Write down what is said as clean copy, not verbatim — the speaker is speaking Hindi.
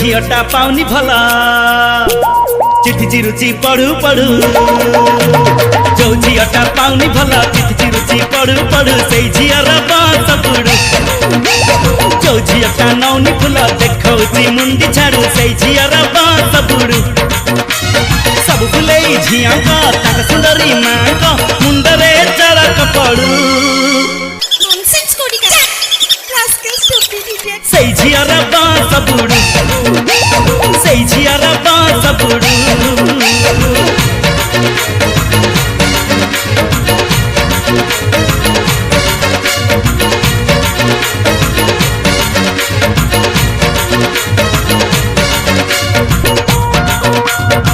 झीटा पाउनी भला चिठी चिरुची पढ़ू पढ़ू जो झीटा पाउनी भला चिठी चिरुची पढ़ू पढ़ू से झीर बास बुड़ू जो झीटा नौनी फुल देखौची मुंडी झाड़ू से झीर बास बुड़ू सब फुले झिया का सुंदरी माँ का मुंडरे चरक पड़ू से झीर बास बुड़ू से झीर बास बुड़ू